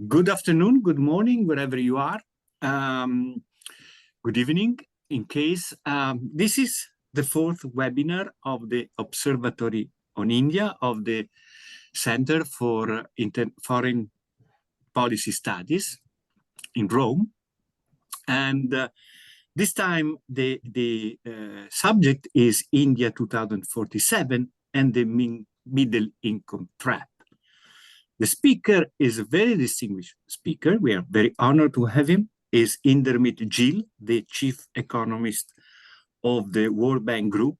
Good afternoon, good morning, wherever you are. Good evening. In case this is the fourth webinar of the Observatory on India of the Center for Foreign Policy Studies in Rome. And this time the subject is India 2047 and the middle income trap. The speaker is a very distinguished speaker. We are very honored to have him. Is Indermit Gill, the chief economist of the World Bank Group.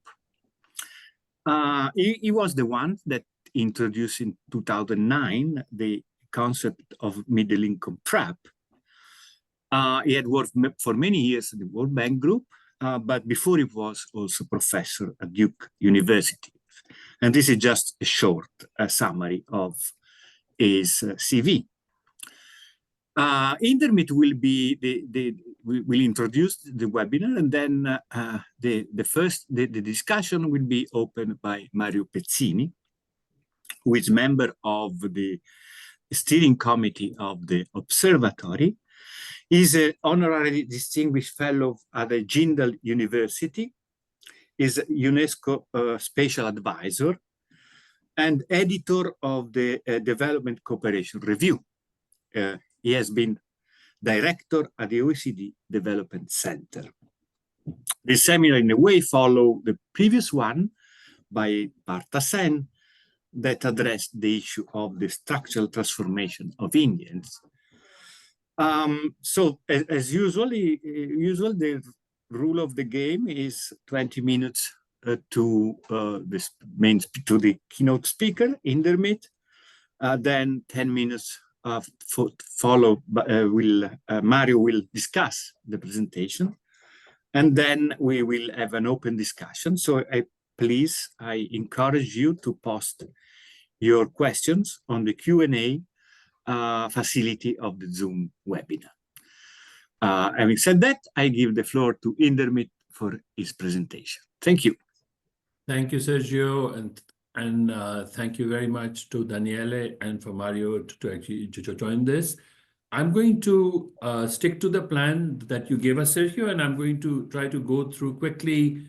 He was the one that introduced in 2009 the concept of middle income trap. He had worked for many years at the World Bank Group, but before he was also professor at Duke University. And this is just a short summary of his CV. Indermit will be will introduce the webinar, and then the discussion will be opened by Mario Pezzini, who is member of the steering committee of the Observatory. He's an honorary distinguished fellow at the Jindal University, is UNESCO special advisor, and editor of the Development Cooperation Review. He has been director at the OECD Development Center. The seminar, in a way, follow the previous one by Partha Sen that addressed the issue of the structural transformation of Indians. So, as usual, the rule of the game is 20 minutes to the keynote speaker, Indermit, then 10 minutes followed by, Mario will discuss the presentation, and then we will have an open discussion. So I encourage you to post your questions on the Q&A facility of the Zoom webinar. Having said that, I give the floor to Indermit for his presentation. Thank you. Thank you, Sergio, and thank you very much to Daniele and for Mario to join this. I'm going to stick to the plan that you gave us, Sergio, and I'm going to try to go through quickly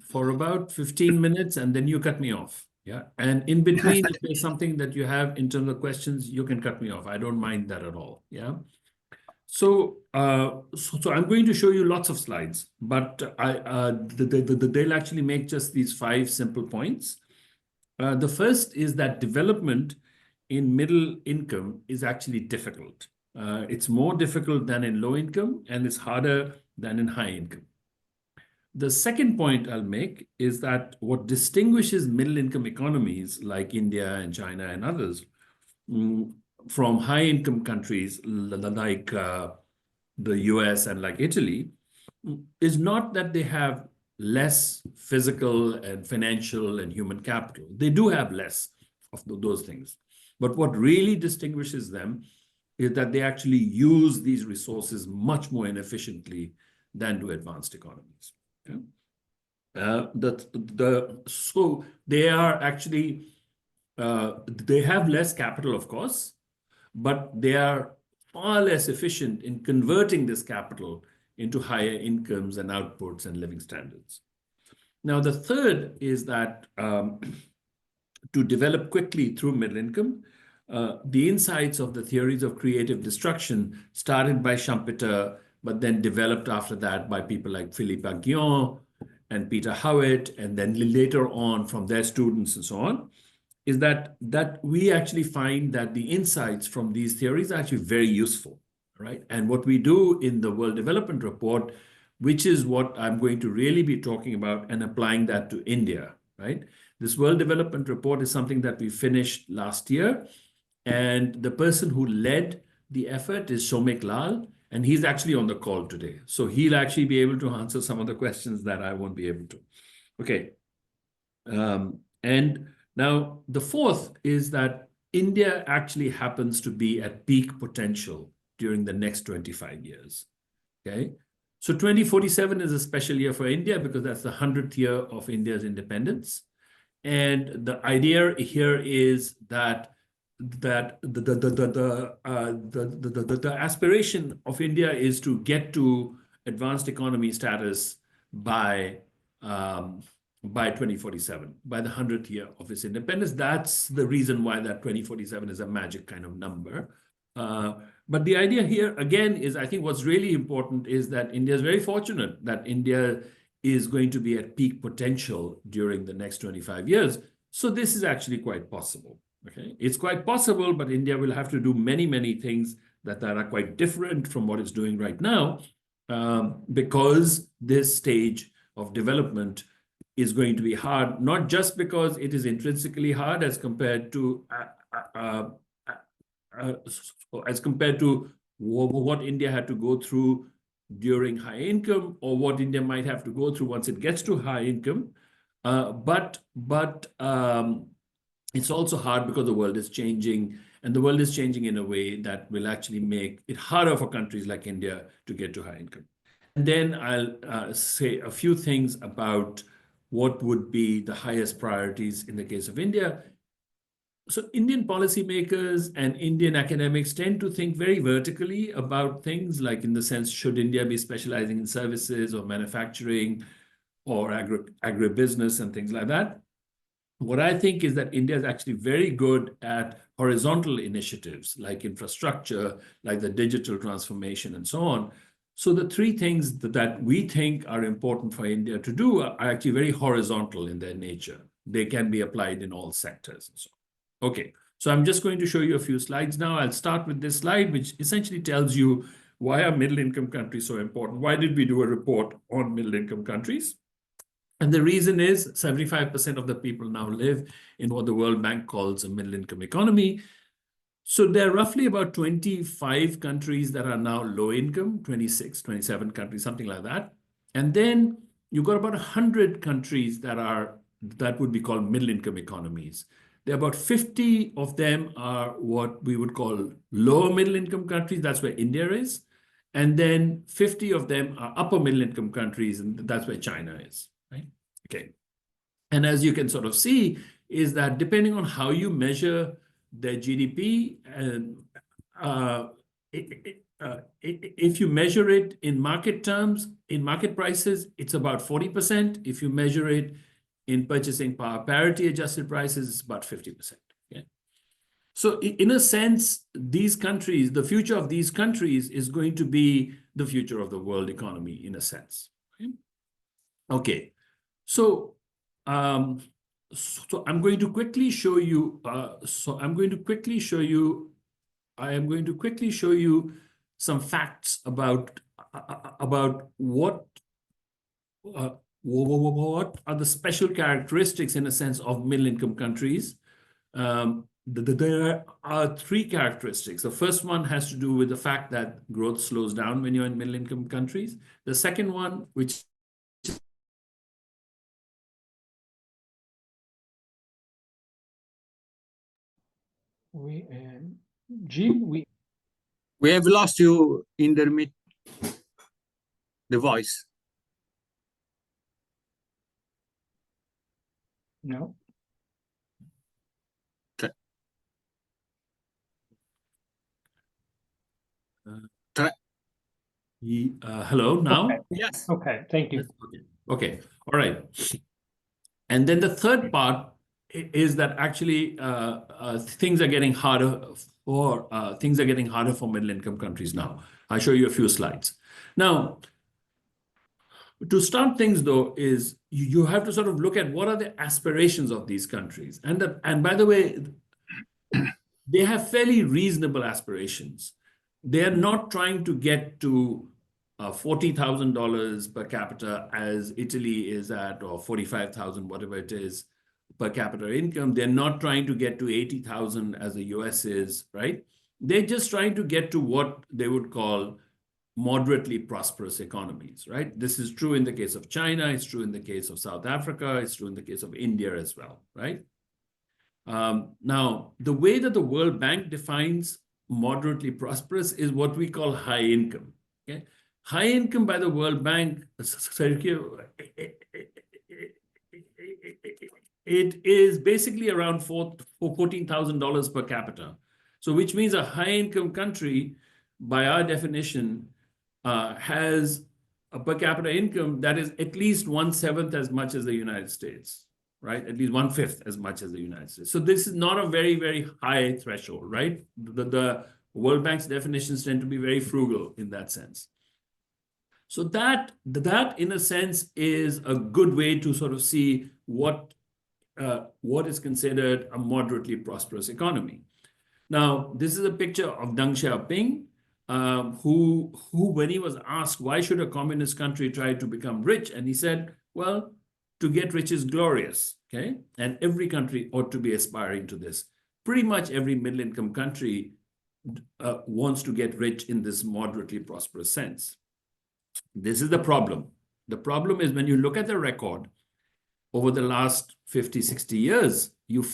for about 15 minutes, and then you cut me off. Yeah, and in between, if there's something that you have in terms of questions, you can cut me off. I don't mind that at all. Yeah. So I'm going to show you lots of slides, but they'll actually make just these 5 simple points. The first is that development in middle income is actually difficult. It's more difficult than in low income, and it's harder than in high income. The second point I'll make is that what distinguishes middle income economies like India and China and others from high income countries like the US and like Italy is not that they have less physical and financial and human capital. They do have less of those things. But what really distinguishes them is that they actually use these resources much more inefficiently than do advanced economies. Okay? So they are actually, they have less capital, of course, but they are far less efficient in converting this capital into higher incomes and outputs and living standards. Now, the third is that to develop quickly through middle income, the insights of the theories of creative destruction started by Schumpeter, but then developed after that by people like Philippe Aghion and Peter Howitt, and then later on from their students and so on, is that we actually find that the insights from these theories are actually very useful, right? And what we do in the World Development Report, which is what I'm going to really be talking about and applying that to India, right? This World Development Report is something that we finished last year, and the person who led the effort is Shomik Lal, and he's actually on the call today. So he'll actually be able to answer some of the questions that I won't be able to. Okay. And now, the fourth is that India actually happens to be at peak potential during the next 25 years, okay? So 2047 is a special year for India because that's the 100th year of India's independence. And the idea here is that the aspiration of India is to get to advanced economy status by 2047, by the 100th year of its independence. That's the reason why that 2047 is a magic kind of number. But the idea here, again, is I think what's really important is that India is very fortunate that India is going to be at peak potential during the next 25 years. So this is actually quite possible. Okay, it's quite possible, but India will have to do many, many things that are quite different from what it's doing right now, because this stage of development is going to be hard, not just because it is intrinsically hard as compared to what India had to go through during high income, or what India might have to go through once it gets to high income, but it's also hard because the world is changing, and the world is changing in a way that will actually make it harder for countries like India to get to high income. And then I'll say a few things about what would be the highest priorities in the case of India. So Indian policymakers and Indian academics tend to think very vertically about things, like in the sense, should India be specializing in services or manufacturing or agribusiness and things like that? What I think is that India is actually very good at horizontal initiatives like infrastructure, like the digital transformation and so on. So the three things that we think are important for India to do are actually very horizontal in their nature. They can be applied in all sectors and so on. Okay, so I'm just going to show you a few slides now. I'll start with this slide, which essentially tells you why are middle-income countries so important? Why did we do a report on middle-income countries? And the reason is 75% of the people now live in what the World Bank calls a middle-income economy. So there are roughly about 25 countries that are now low income, 26, 27 countries, something like that. And then you've got about 100 countries that would be called middle-income economies. There are about 50 of them are what we would call lower middle-income countries. That's where India is. And then 50 of them are upper middle-income countries, and that's where China is. Right? Okay. And as you can sort of see, is that depending on how you measure their GDP, and if you measure it in market terms, in market prices, it's about 40%. If you measure it in purchasing power parity adjusted prices, it's about 50%. Okay? So in a sense, these countries, the future of these countries is going to be the future of the world economy in a sense. Okay. So I'm going to quickly show you. I am going to quickly show you some facts about what are the special characteristics, in a sense, of middle-income countries. There are three characteristics. The first one has to do with the fact that growth slows down when you're in middle-income countries. The second one, which Jim, we have lost you in the voice. no. hello now? Okay. Yes. Okay, thank you. Okay, all right. And then the third part is that actually things are getting harder for middle-income countries now. I'll show you a few slides. Now, to start things, though, is you have to sort of look at what are the aspirations of these countries. And by the way, they have fairly reasonable aspirations. They are not trying to get to $40,000 per capita as Italy is at, or 45,000, whatever it is, per capita income. They're not trying to get to 80,000 as the US is, right? They're just trying to get to what they would call moderately prosperous economies, right? This is true in the case of China. It's true in the case of South Africa. It's true in the case of India as well, right? Now, the way that the World Bank defines moderately prosperous is what we call high income. Okay? High income by the World Bank, Sergio, it is basically around $14,000 per capita. So which means a high-income country, by our definition, has a per capita income that is at least 1/7 as much as the United States, right? At least 1/5 as much as the United States. So this is not a very, very high threshold, right? The World Bank's definitions tend to be very frugal in that sense. So that in a sense is a good way to sort of see what is considered a moderately prosperous economy. Now, this is a picture of Deng Xiaoping, who when he was asked, why should a communist country try to become rich? And he said, well, to get rich is glorious, okay? And every country ought to be aspiring to this. Pretty much every middle-income country wants to get rich in this moderately prosperous sense. This is the problem. The problem is when you look at the record over the last 50, 60 years, you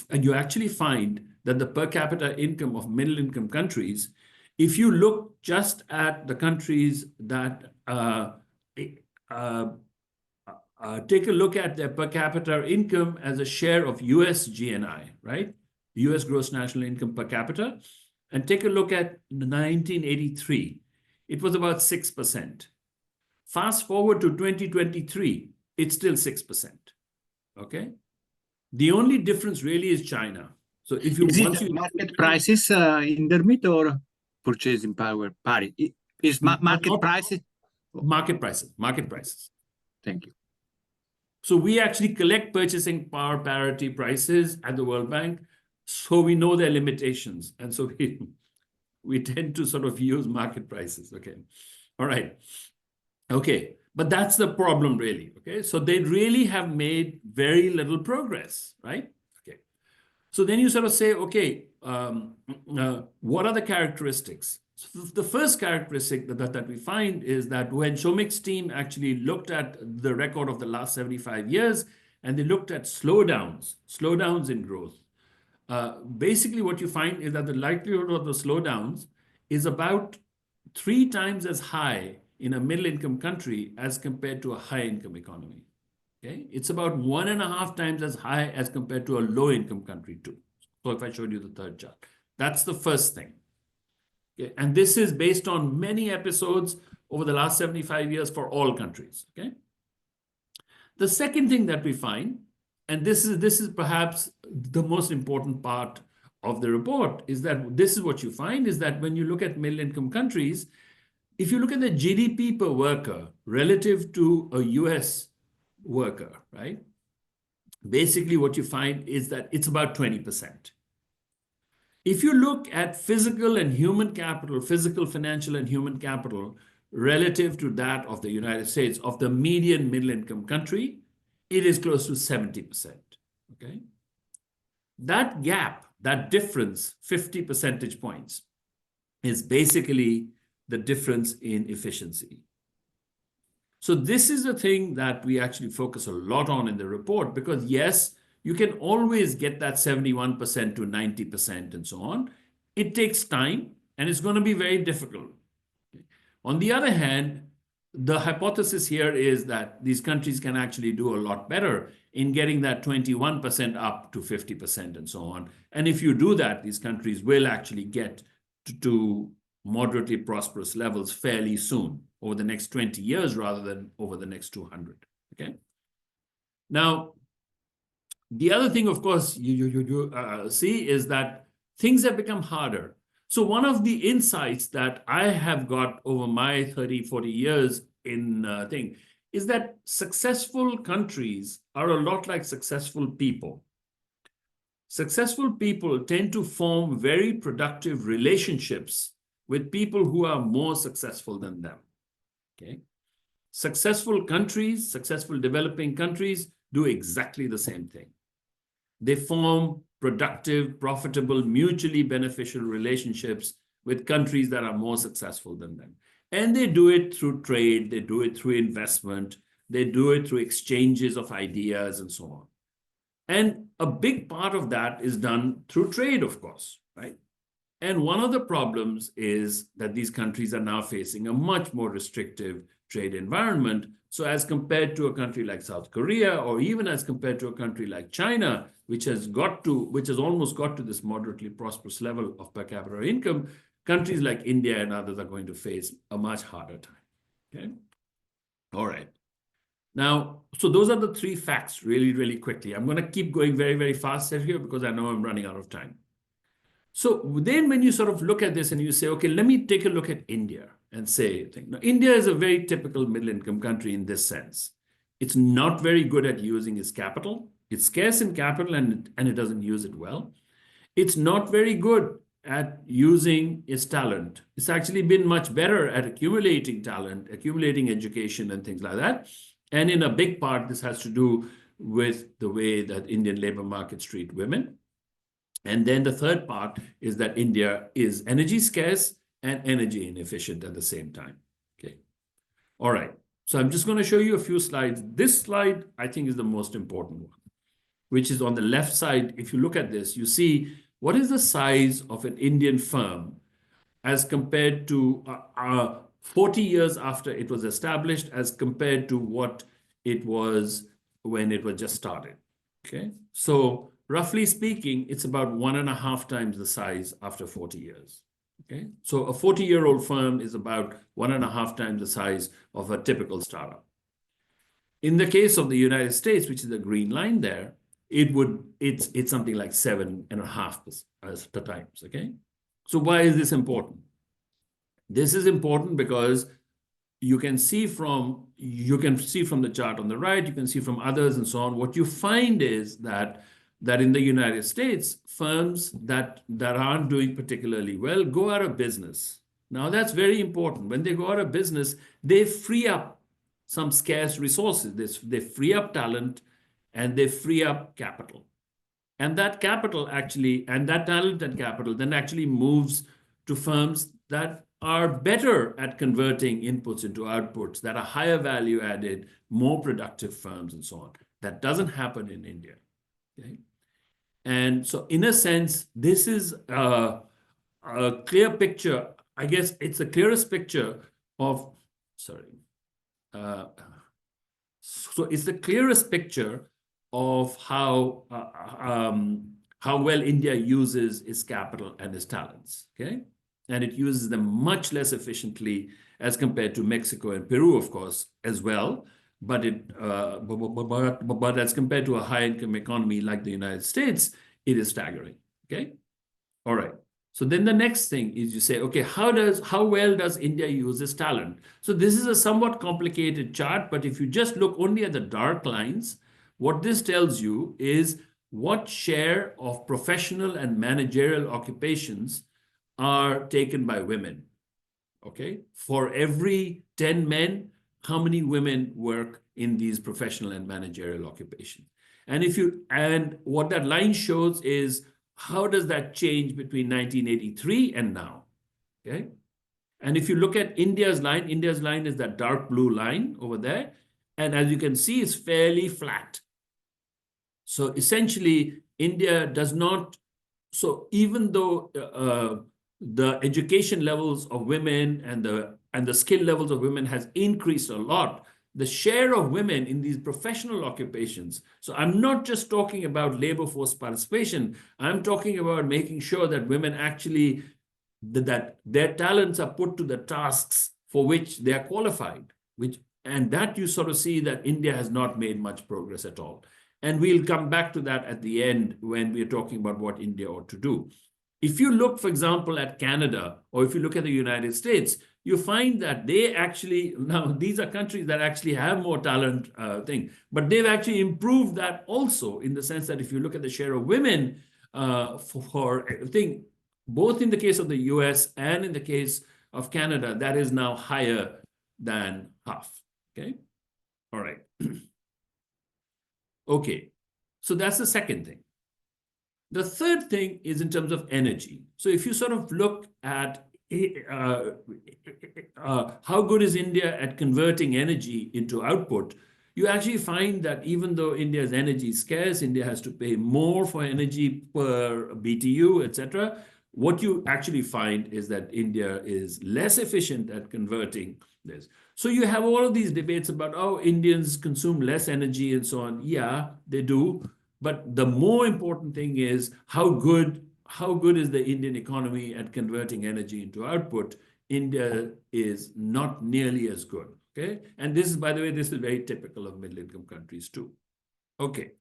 actually find that the per capita income of middle-income countries, if you look just at the countries that take a look at their per capita income as a share of US GNI, right? US gross national income per capita, and take a look at 1983, it was about 6%. Fast forward to 2023, it's still 6%, okay? The only difference really is China. So if you once you market prices in the mid or purchasing power parity, is market prices? Market prices. Thank you. So we actually collect purchasing power parity prices at the World Bank, so we know their limitations, and so we tend to sort of use market prices. Okay, all right, okay, but that's the problem really. Okay, so they really have made very little progress, right? Okay, so then you sort of say, okay, what are the characteristics? So the first characteristic that we find is that when Shomik's team actually looked at the record of the last 75 years, and they looked at slowdowns in growth, basically what you find is that the likelihood of the slowdowns is about 3 times as high in a middle-income country as compared to a high-income economy. Okay, it's about 1.5 times as high as compared to a low-income country too. So if I showed you the third chart, that's the first thing. Okay, and this is based on many episodes over the last 75 years for all countries. Okay, the second thing that we find, and this is perhaps the most important part of the report, is that this is what you find is that when you look at middle-income countries, if you look at the GDP per worker relative to a US worker, right? Basically what you find is that it's about 20%. If you look at physical, financial and human capital relative to that of the United States, of the median middle-income country, it is close to 70%, okay? That gap, that difference, 50 percentage points, is basically the difference in efficiency. So this is a thing that we actually focus a lot on in the report, because yes, you can always get that 71% to 90% and so on. It takes time, and it's going to be very difficult. Okay. On the other hand, the hypothesis here is that these countries can actually do a lot better in getting that 21% up to 50% and so on. And if you do that, these countries will actually get to moderately prosperous levels fairly soon, over the next 20 years rather than over the next 200. Okay. Now, the other thing, of course, you see is that things have become harder. So one of the insights that I have got over my 30, 40 years in thing is that successful countries are a lot like successful people. Successful people tend to form very productive relationships with people who are more successful than them. Okay. Successful countries, successful developing countries do exactly the same thing. They form productive, profitable, mutually beneficial relationships with countries that are more successful than them. And they do it through trade, they do it through investment, they do it through exchanges of ideas and so on. And a big part of that is done through trade, of course, right? And one of the problems is that these countries are now facing a much more restrictive trade environment. So as compared to a country like South Korea, or even as compared to a country like China, which has almost got to this moderately prosperous level of per capita income, countries like India and others are going to face a much harder time. Okay. All right. Now, so those are the three facts really, really quickly. I'm going to keep going very, very fast here because I know I'm running out of time. So then when you sort of look at this and you say, okay, let me take a look at India and say, now, India is a very typical middle-income country in this sense. It's not very good at using its capital. It's scarce in capital and it doesn't use it well. It's not very good at using its talent. It's actually been much better at accumulating talent, accumulating education and things like that. And in a big part, this has to do with the way that Indian labor markets treat women. And then the third part is that India is energy scarce and energy inefficient at the same time. Okay. All right. So I'm just going to show you a few slides. This slide, I think, is the most important one, which is on the left side. If you look at this, you see what is the size of an Indian firm as compared to 40 years after it was established, as compared to what it was when it was just started. Okay. So roughly speaking, it's about 1.5 times the size after 40 years. Okay. So a 40-year-old firm is about 1.5 times the size of a typical startup. In the case of the United States, which is the green line there, it's something like 7.5 times. Okay. So why is this important? This is important because you can see from the chart on the right, you can see from others and so on. What you find is that in the United States, firms that aren't doing particularly well go out of business. Now, that's very important. When they go out of business, they free up some scarce resources. They free up talent and they free up capital. And that capital actually, and that talent and capital then actually moves to firms that are better at converting inputs into outputs, that are higher value added, more productive firms and so on. That doesn't happen in India. Okay? And so in a sense, this is a clear picture. I guess it's the clearest picture of, so it's the clearest picture of how well India uses its capital and its talents, okay? And it uses them much less efficiently as compared to Mexico and Peru, of course, as well. But as compared to a high-income economy like the United States, it is staggering, okay? All right. So then the next thing is you say, okay, how well does India use its talent? So this is a somewhat complicated chart, but if you just look only at the dark lines, what this tells you is what share of professional and managerial occupations are taken by women, okay? For every 10 men, how many women work in these professional and managerial occupations? And what that line shows is how does that change between 1983 and now, okay? And if you look at India's line is that dark blue line over there. And as you can see, it's fairly flat. So essentially, India does not, so even though the education levels of women and the skill levels of women has increased a lot, the share of women in these professional occupations. So I'm not just talking about labor force participation. I'm talking about making sure that women actually, that their talents are put to the tasks for which they are qualified, and that you sort of see that India has not made much progress at all. And we'll come back to that at the end when we're talking about what India ought to do. If you look, for example, at Canada, or if you look at the United States, you find that they actually, now these are countries that actually have more talent but they've actually improved that also, in the sense that if you look at the share of women both in the case of the US and in the case of Canada, that is now higher than half, okay? All right. Okay, so that's the second thing. The third thing is in terms of energy. So if you sort of look at how good is India at converting energy into output, you actually find that even though India's energy is scarce, India has to pay more for energy per BTU, etc. what you actually find is that India is less efficient at converting this. So you have all of these debates about, oh, Indians consume less energy and so on. Yeah, they do. But the more important thing is how good is the Indian economy at converting energy into output. India is not nearly as good. Okay. And this is, by the way, this is very typical of middle income countries too. Okay.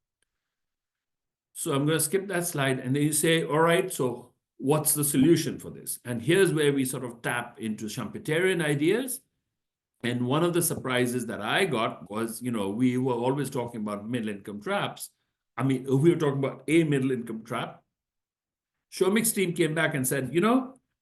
So I'm going to skip that slide. And then you say, all right, so what's the solution for this? And here's where we sort of tap into Schumpeterian ideas. And one of the surprises that I got was, we were always talking about middle income traps. I mean, we were talking about a middle income trap. Shomik's team came back and said,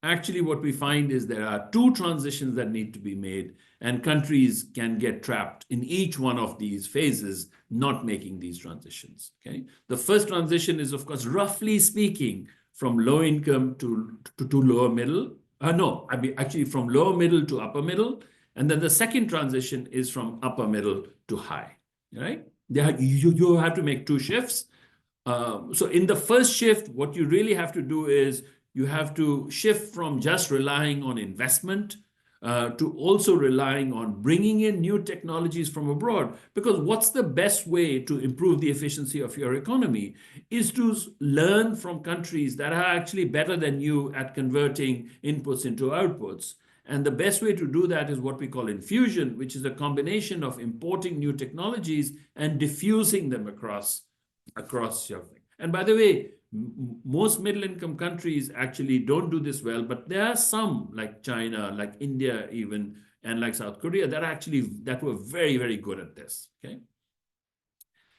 actually what we find is there are two transitions that need to be made, and countries can get trapped in each one of these phases, not making these transitions, okay? The first transition is, of course, roughly speaking, from low income to lower middle. No, I mean, actually from lower middle to upper middle. And then the second transition is from upper middle to high, right? You have to make two shifts. So in the first shift, what you really have to do is you have to shift from just relying on investment to also relying on bringing in new technologies from abroad. Because what's the best way to improve the efficiency of your economy is to learn from countries that are actually better than you at converting inputs into outputs. And the best way to do that is what we call infusion, which is a combination of importing new technologies and diffusing them across your thing. And by the way, most middle-income countries actually don't do this well, but there are some like China, like India even, and like South Korea that were very, very good at this, okay?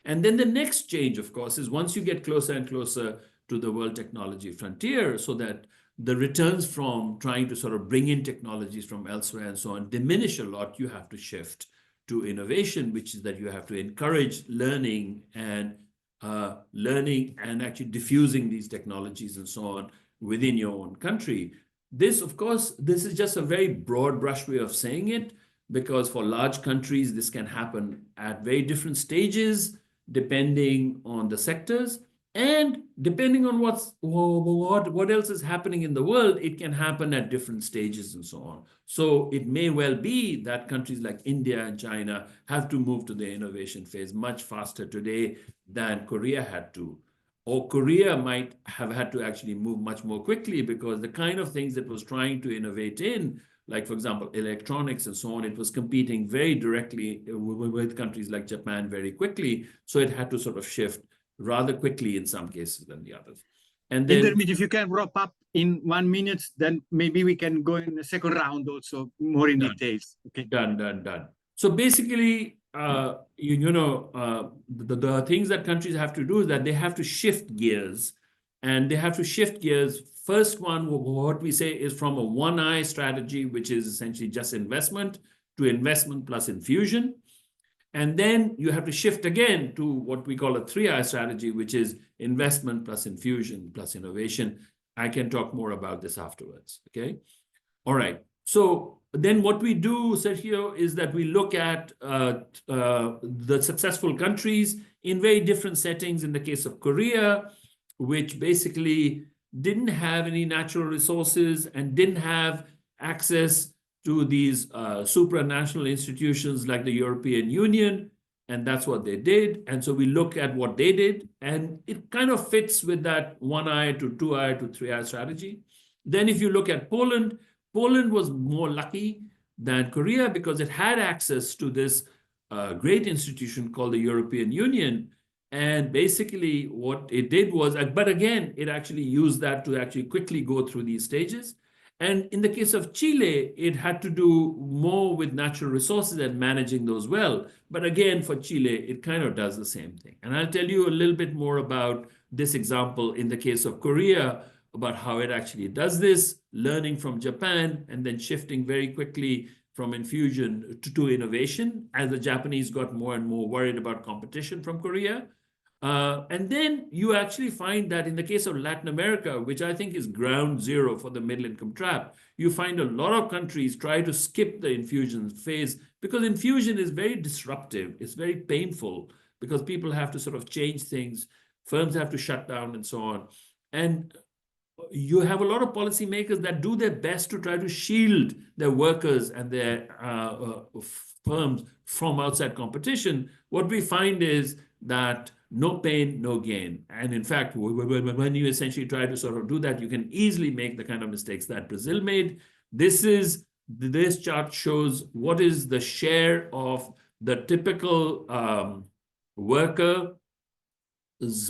And then the next change, of course, is once you get closer and closer to the world technology frontier, so that the returns from trying to sort of bring in technologies from elsewhere and so on diminish a lot, you have to shift to innovation, which is that you have to encourage learning and actually diffusing these technologies and so on within your own country. This, of course, this is just a very broad brush way of saying it, because for large countries, this can happen at very different stages, depending on the sectors. And depending on what else is happening in the world, it can happen at different stages and so on. So it may well be that countries like India and China have to move to the innovation phase much faster today than Korea had to. Or Korea might have had to actually move much more quickly, because the kind of things it was trying to innovate in, like, for example, electronics and so on, it was competing very directly with countries like Japan very quickly. So it had to sort of shift rather quickly in some cases than the others. And then, Indermit, if you can wrap up in 1 minute, then maybe we can go in the second round also more in details. Okay. Done. So basically, the things that countries have to do is that they have to shift gears, and they have to shift gears. First one, what we say is from a one-eye strategy, which is essentially just investment, to investment plus infusion. And then you have to shift again to what we call a three-eye strategy, which is investment plus infusion plus innovation. I can talk more about this afterwards, okay? All right. So then what we do, Sergio, is that we look at the successful countries in very different settings. In the case of Korea, which basically didn't have any natural resources and didn't have access to these supranational institutions like the European Union, and that's what they did. And so we look at what they did, and it kind of fits with that one-eye to two-eye to three-eye strategy. Then if you look at Poland, Poland was more lucky than Korea because it had access to this great institution called the European Union. And basically what it did was, but again, it actually used that to actually quickly go through these stages. And in the case of Chile, it had to do more with natural resources and managing those well. But again, for Chile, it kind of does the same thing. And I'll tell you a little bit more about this example in the case of Korea, about how it actually does this, learning from Japan, and then shifting very quickly from infusion to innovation as the Japanese got more and more worried about competition from Korea. And then you actually find that in the case of Latin America, which I think is ground zero for the middle income trap, you find a lot of countries try to skip the infusion phase because infusion is very disruptive. It's very painful because people have to sort of change things. Firms have to shut down and so on. And you have a lot of policymakers that do their best to try to shield their workers and their firms from outside competition. What we find is that no pain, no gain. And in fact, when you essentially try to sort of do that, you can easily make the kind of mistakes that Brazil made. This chart shows what is the share of the typical worker's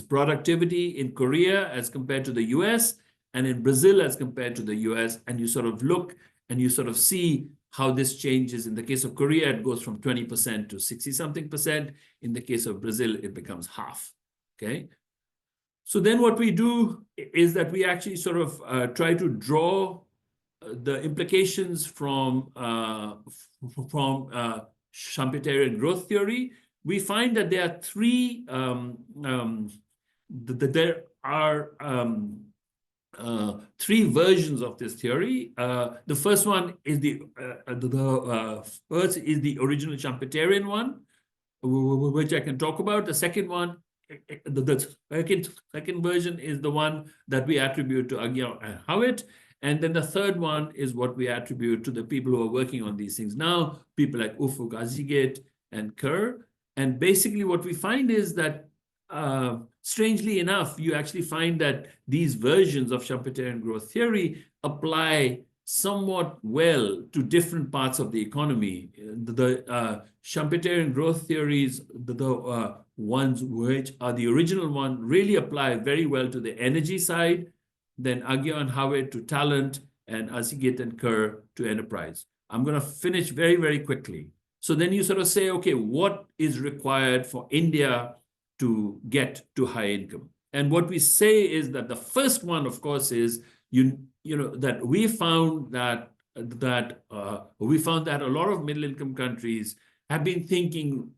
productivity in Korea as compared to the US, and in Brazil as compared to the US, and you sort of look and you sort of see how this changes. In the case of Korea, it goes from 20% to 60-something%. In the case of Brazil, it becomes half, okay? So then what we do is that we actually sort of try to draw the implications from Schumpeterian growth theory. We find that there are three three versions of this theory. The first one is the original Schumpeterian one, which I can talk about. The second one, the second version is the one that we attribute to Aguirre and Howitt. And then the third one is what we attribute to the people who are working on these things now, people like Ufuk Azigate and Kerr. And basically what we find is that, strangely enough, you actually find that these versions of Schumpeterian growth theory apply somewhat well to different parts of the economy. The Schumpeterian growth theories, the ones which are the original one, really apply very well to the energy side, then Aguirre and Howitt to talent, and Azigate and Kerr to enterprise. I'm going to finish very, very quickly. So then you sort of say, okay, what is required for India to get to high income? And what we say is that the first one, of course, is that we found that a lot of middle income countries have been thinking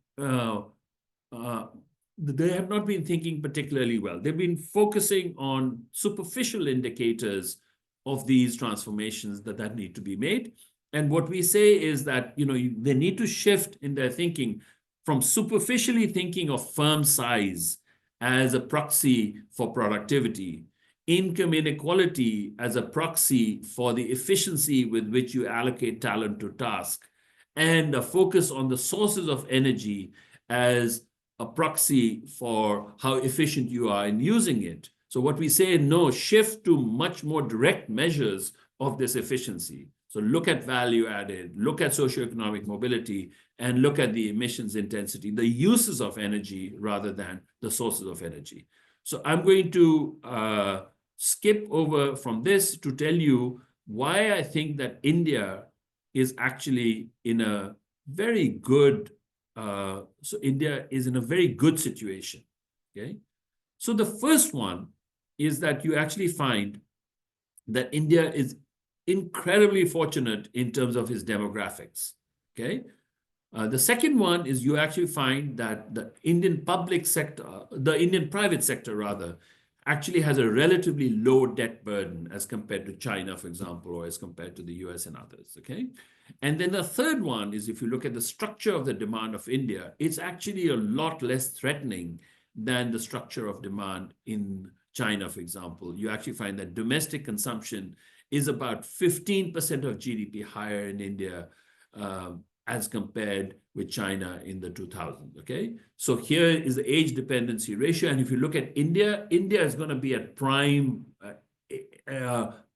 they have not been thinking particularly well. They've been focusing on superficial indicators of these transformations that need to be made. And what we say is that they need to shift in their thinking from superficially thinking of firm size as a proxy for productivity, income inequality as a proxy for the efficiency with which you allocate talent to task, and a focus on the sources of energy as a proxy for how efficient you are in using it. So what we say, no, shift to much more direct measures of this efficiency. So look at value added, look at socioeconomic mobility, and look at the emissions intensity, the uses of energy rather than the sources of energy. So I'm going to skip over from this to tell you why I think that India is actually in a very good, India is in a very good situation, okay? So the first one is that you actually find that India is incredibly fortunate in terms of its demographics, okay? The second one is you actually find that the Indian public sector, the Indian private sector rather, actually has a relatively low debt burden as compared to China, for example, or as compared to the US and others, okay? And then the third one is if you look at the structure of the demand of India, it's actually a lot less threatening than the structure of demand in China, for example. You actually find that domestic consumption is about 15% of GDP higher in India as compared with China in the 2000s, okay? So here is the age dependency ratio. And if you look at India, India is going to be at prime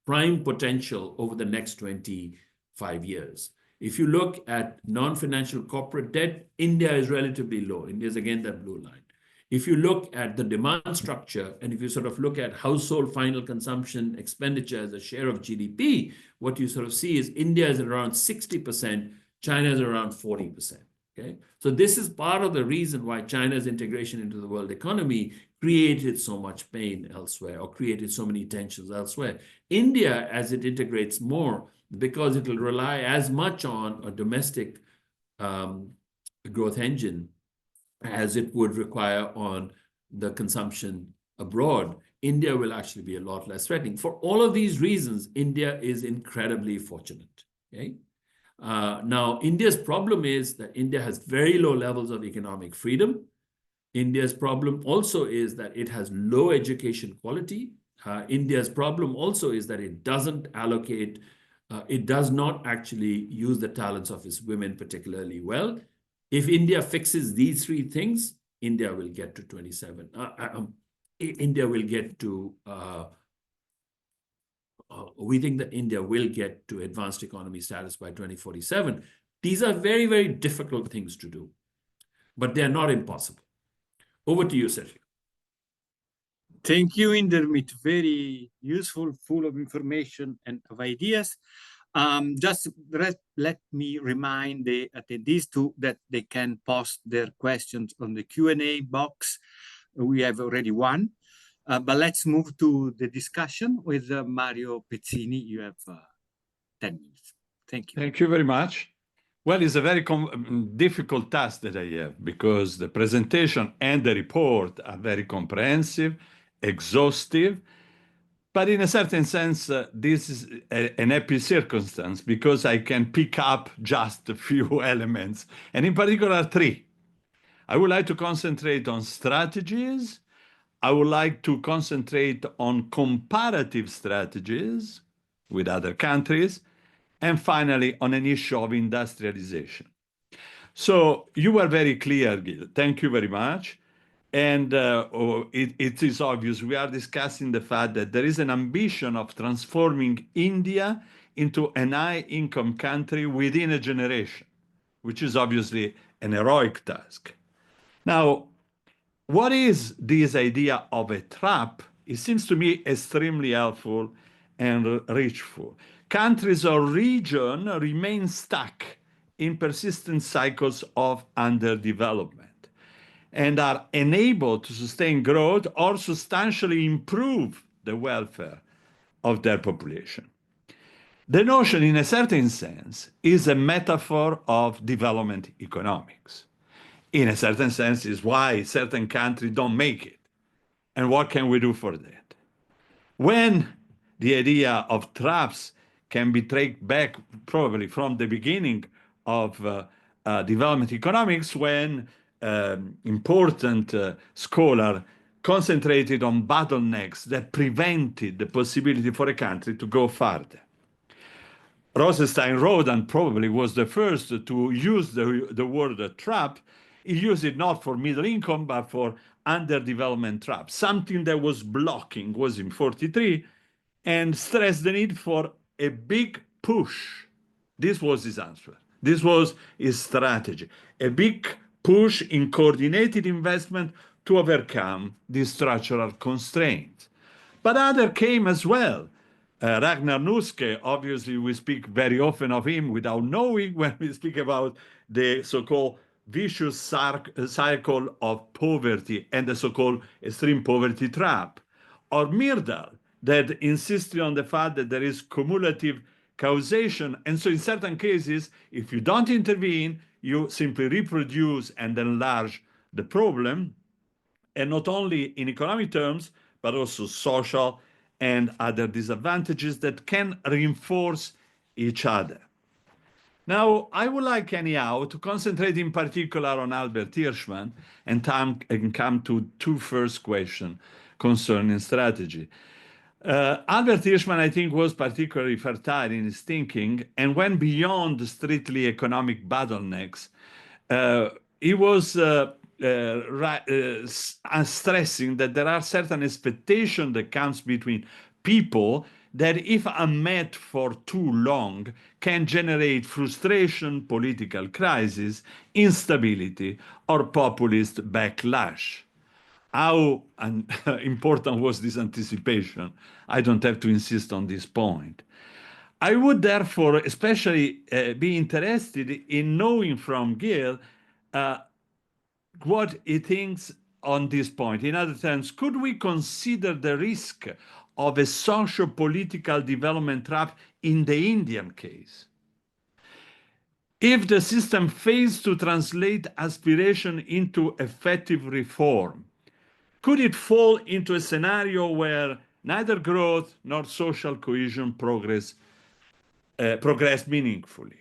potential over the next 25 years. If you look at non-financial corporate debt, India is relatively low. India is again that blue line. If you look at the demand structure, and if you sort of look at household final consumption expenditure as a share of GDP, what you sort of see is India is around 60%, China is around 40%, okay? So this is part of the reason why China's integration into the world economy created so much pain elsewhere or created so many tensions elsewhere. India, as it integrates more, because it will rely as much on a domestic growth engine as it would require on the consumption abroad, India will actually be a lot less threatening. For all of these reasons, India is incredibly fortunate, okay? Now, India's problem is that India has very low levels of economic freedom. India's problem also is that it has low education quality, India's problem also is that it doesn't allocate, it does not actually use the talents of its women particularly well. If India fixes these three things, India will get to 27. India will get to, we think that India will get to advanced economy status by 2047. These are very, very difficult things to do, but they're not impossible. Over to you, Sergio. Thank you, Indermit. Very useful, full of information and of ideas. Just let me remind the attendees that they can post their questions on the Q&A box. We have already one, but let's move to the discussion with Mario Pezzini. You have 10 minutes. Thank you. Thank you very much. Well, it's a very difficult task that I have because the presentation and the report are very comprehensive, exhaustive, but in a certain sense, this is an happy circumstance because I can pick up just a few elements, and in particular, three. I would like to concentrate on strategies. I would like to concentrate on comparative strategies with other countries, and finally, on an issue of industrialization. So you were very clear, Gil. Thank you very much. And it is obvious we are discussing the fact that there is an ambition of transforming India into an high-income country within a generation, which is obviously an heroic task. Now, what is this idea of a trap? It seems to me extremely helpful and reachful. Countries or regions remain stuck in persistent cycles of underdevelopment and are unable to sustain growth or substantially improve the welfare of their population. The notion, in a certain sense, is a metaphor of development economics. In a certain sense, is why certain countries don't make it. And what can we do for that? When the idea of traps can be traced back probably from the beginning of development economics, when important scholars concentrated on bottlenecks that prevented the possibility for a country to go further. Rosenstein wrote, and probably was the first to use the word trap. He used it not for middle income, but for underdevelopment trap. Something that was blocking was in 43, and stressed the need for a big push. This was his answer. This was his strategy. A big push in coordinated investment to overcome these structural constraints. But others came as well. Ragnar Nuske, obviously we speak very often of him without knowing when we speak about the so-called vicious cycle of poverty and the so-called extreme poverty trap. Or Myrdal, that insisted on the fact that there is cumulative causation. And so in certain cases, if you don't intervene, you simply reproduce and enlarge the problem, and not only in economic terms, but also social and other disadvantages that can reinforce each other. Now, I would like anyhow to concentrate in particular on Albert Hirschman and come to two first questions concerning strategy. Albert Hirschman, I think, was particularly fertile in his thinking and went beyond strictly economic bottlenecks. He was stressing that there are certain expectations that comes between people that, if unmet for too long, can generate frustration, political crisis, instability, or populist backlash. How important was this anticipation? I don't have to insist on this point. I would therefore especially be interested in knowing from Gil what he thinks on this point. In other terms, could we consider the risk of a socio-political development trap in the Indian case? If the system fails to translate aspiration into effective reform, could it fall into a scenario where neither growth nor social cohesion progress meaningfully?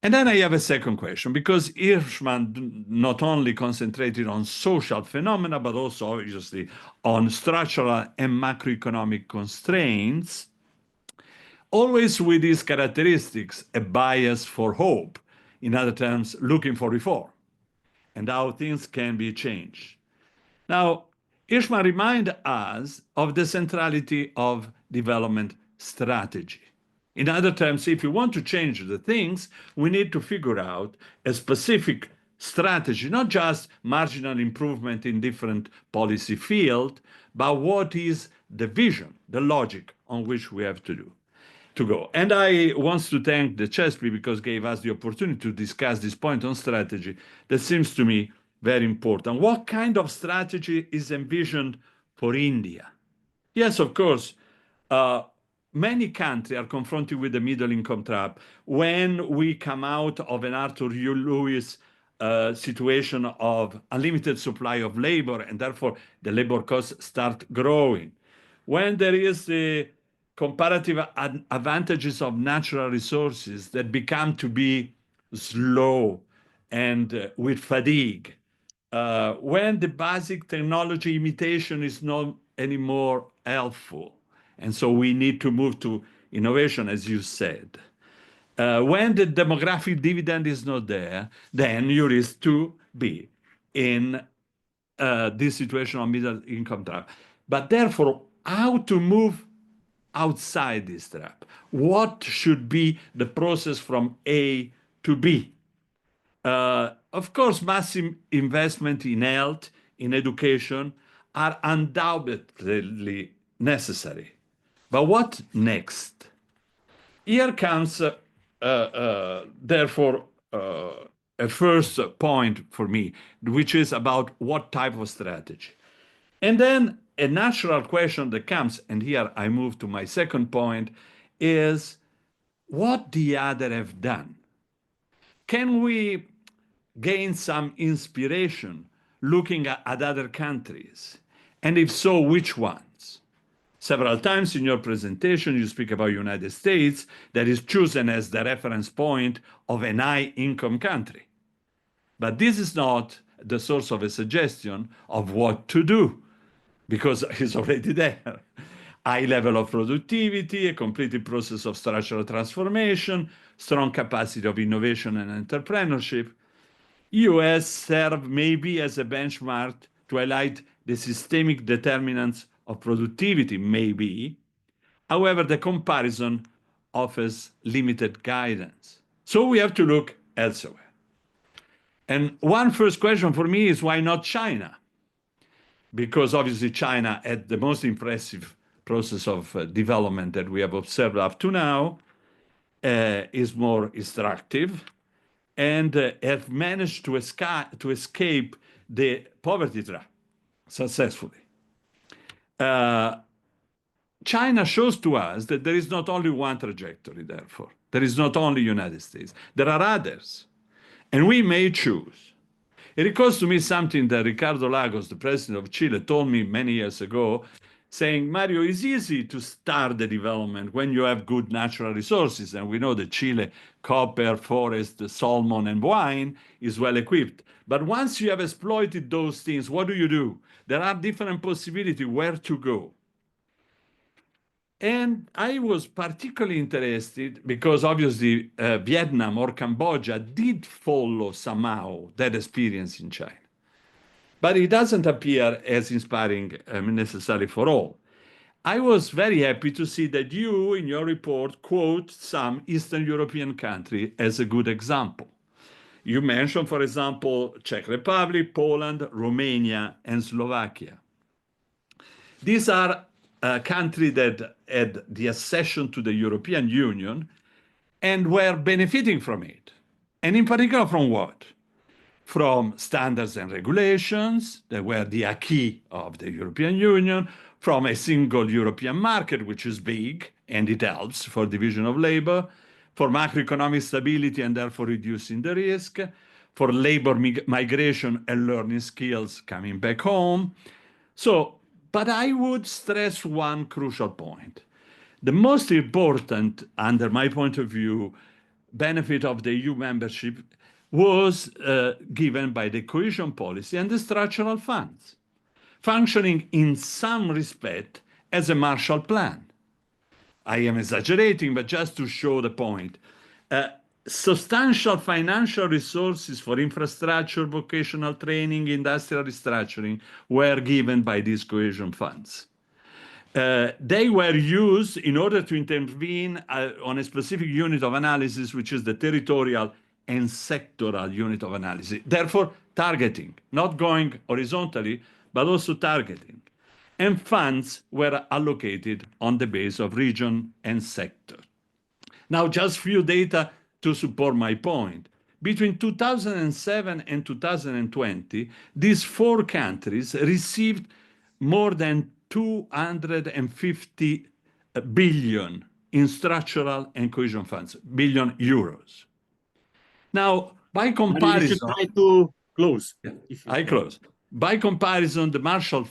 And then I have a second question, because Hirschman not only concentrated on social phenomena, but also obviously on structural and macroeconomic constraints, always with these characteristics, a bias for hope, in other terms, looking for reform and how things can be changed. Now, Hirschman reminds us of the centrality of development strategy. In other terms, if we want to change the things, we need to figure out a specific strategy, not just marginal improvement in different policy fields, but what is the vision, the logic on which we have to go. And I want to thank the CeSPI because gave us the opportunity to discuss this point on strategy that seems to me very important. What kind of strategy is envisioned for India? Yes, of course, many countries are confronted with the middle income trap when we come out of an Arthur Lewis situation of unlimited supply of labor, and therefore the labor costs start growing. When there is the comparative advantages of natural resources that become to be slow and with fatigue, when the basic technology imitation is not anymore helpful, and so we need to move to innovation, as you said. When the demographic dividend is not there, then you risk to be in this situation of middle income trap. But therefore, how to move outside this trap? What should be the process from A to B? Of course, massive investment in health, in education are undoubtedly necessary. But what next? Here comes, therefore, a first point for me, which is about what type of strategy. And then a natural question that comes, and here I move to my second point, is what the other have done. Can we gain some inspiration looking at other countries? And if so, which ones? Several times in your presentation, you speak about United States that is chosen as the reference point of an high-income country. But this is not the source of a suggestion of what to do, because it's already there. High level of productivity, a completed process of structural transformation, strong capacity of innovation and entrepreneurship. US serve maybe as a benchmark to highlight the systemic determinants of productivity, maybe. However, the comparison offers limited guidance. So we have to look elsewhere. And one first question for me is, why not China? Because obviously China had the most impressive process of development that we have observed up to now, is more instructive, and have managed to escape the poverty trap successfully. China shows to us that there is not only one trajectory, therefore. There is not only United States. There are others. And we may choose. It recalls to me something that Ricardo Lagos, the president of Chile, told me many years ago, saying, Mario, it's easy to start the development when you have good natural resources. And we know that Chile, copper, forest, salmon, and wine is well equipped. But once you have exploited those things, what do? There are different possibilities where to go. And I was particularly interested because obviously Vietnam or Cambodia did follow somehow that experience in China. But it doesn't appear as inspiring necessarily for all. I was very happy to see that you, in your report, quote some Eastern European country as a good example. You mentioned, for example, Czech Republic, Poland, Romania, and Slovakia. These are countries that had the accession to the European Union and were benefiting from it. And in particular, from what? From standards and regulations that were the acquis of the European Union, from a single European market, which is big, and it helps for division of labor, for macroeconomic stability and therefore reducing the risk, for labor migration and learning skills coming back home. So, but I would stress one crucial point. The most important, under my point of view, benefit of the EU membership was given by the cohesion policy and the structural funds, functioning in some respect as a Marshall Plan. I am exaggerating, but just to show the point. Substantial financial resources for infrastructure, vocational training, industrial restructuring were given by these cohesion funds. They were used in order to intervene on a specific unit of analysis, which is the territorial and sectoral unit of analysis. Therefore, targeting, not going horizontally, but also targeting. And funds were allocated on the base of region and sector. Now, just few data to support my point. Between 2007 and 2020, these 4 countries received more than 250 billion in structural and cohesion funds, billion euros. Now, by comparison, you should try to close. I close. By comparison, the Marshall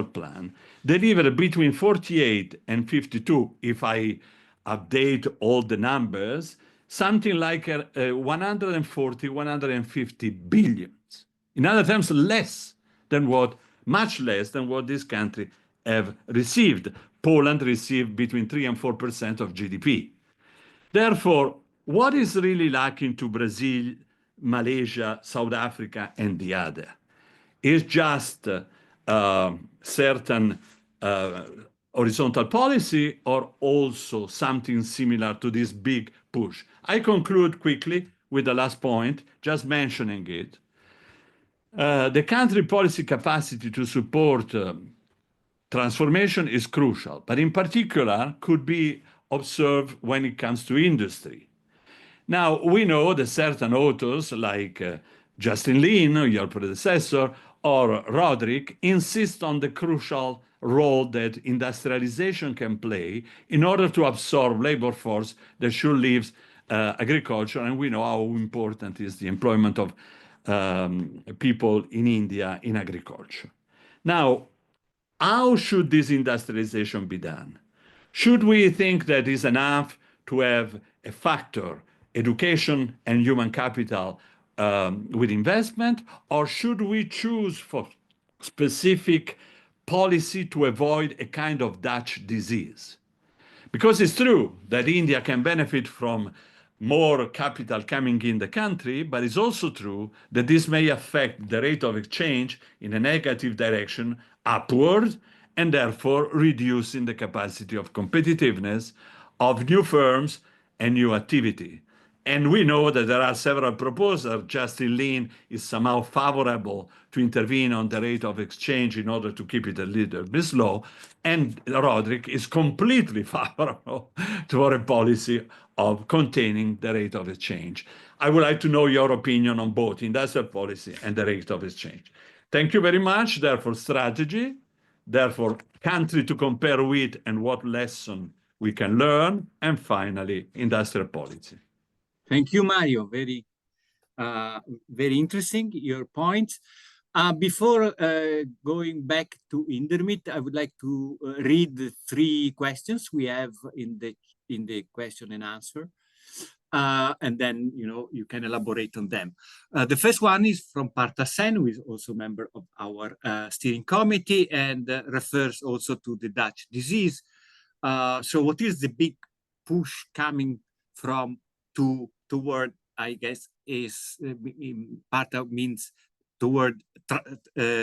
Plan delivered between 48 and 52, if I update all the numbers, something like 140, 150 billions. In other terms, much less than what this country have received. Poland received between 3 and 4% of GDP. Therefore, what is really lacking to Brazil, Malaysia, South Africa, and the other? Is just certain horizontal policy or also something similar to this big push? I conclude quickly with the last point, just mentioning it. The country policy capacity to support transformation is crucial, but in particular could be observed when it comes to industry. Now, we know that certain authors like Justin Lin, your predecessor, or Roderick insist on the crucial role that industrialization can play in order to absorb labor force that should leave agriculture, and we know how important is the employment of people in India in agriculture. Now, how should this industrialization be done? Should we think that it's enough to have a factor, education and human capital with investment, or should we choose for specific policy to avoid a kind of Dutch disease? Because it's true that India can benefit from more capital coming in the country, but it's also true that this may affect the rate of exchange in a negative direction upward, and therefore reducing the capacity of competitiveness of new firms and new activity. And we know that there are several proposals. Justin Lin is somehow favorable to intervene on the rate of exchange in order to keep it a little bit slow. And Roderick is completely favorable to a policy of containing the rate of exchange. I would like to know your opinion on both industrial policy and the rate of exchange. Thank you very much. Therefore, strategy, therefore, country to compare with and what lesson we can learn, and finally, industrial policy. Thank you, Mario. Very interesting, your points. Before going back to Indermit, I would like to read the 3 questions we have in the question and answer. And then, you can elaborate on them. The first one is from Partha Sen, who is also a member of our steering committee and refers also to the Dutch disease. So what is the big push coming from toward, I guess, is Partha means toward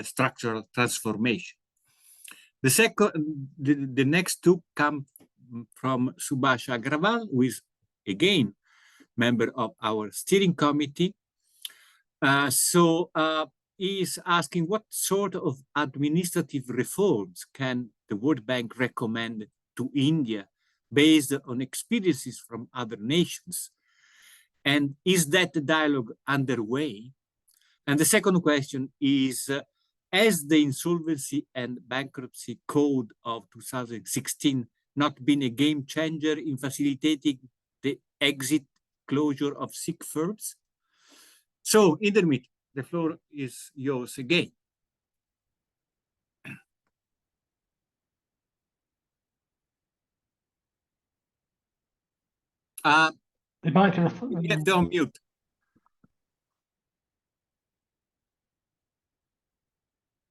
structural transformation. The next 2 come from Subhash Agrawal, who is again member of our steering committee. He is asking what sort of administrative reforms can the World Bank recommend to India based on experiences from other nations? And is that dialogue underway? And the second question is, has the Insolvency and Bankruptcy Code of 2016 not been a game changer in facilitating the exit closure of sick firms? So, Indermit, the floor is yours again. The mic. You have to unmute.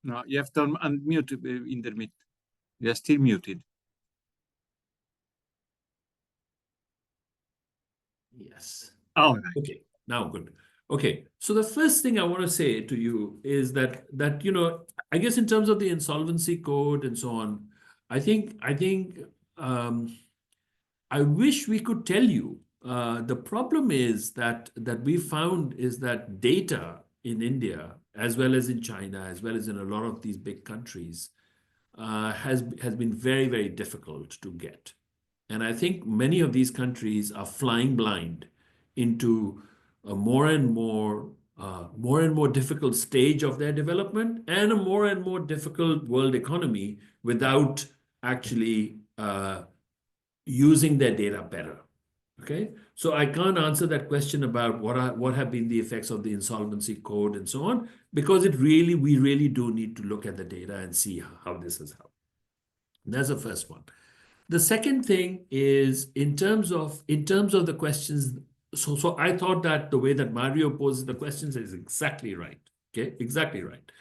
No, you have to unmute in the mute. You are still muted. Yes. Oh, Okay, now good. Okay, so the first thing I want to say to you is that you know, I guess in terms of the insolvency code and so on, I think I wish we could tell you. The problem is that we found is that data in India, as well as in China, as well as in a lot of these big countries, has been very, very difficult to get. And I think many of these countries are flying blind into a more and more difficult stage of their development and a more and more difficult world economy without actually using their data better. Okay, so I can't answer that question about what have been the effects of the insolvency code and so on, because we really do need to look at the data and see how this has helped. That's the first one. The second thing is in terms of the questions. So I thought that the way that Mario poses the questions is exactly right. Okay, exactly right.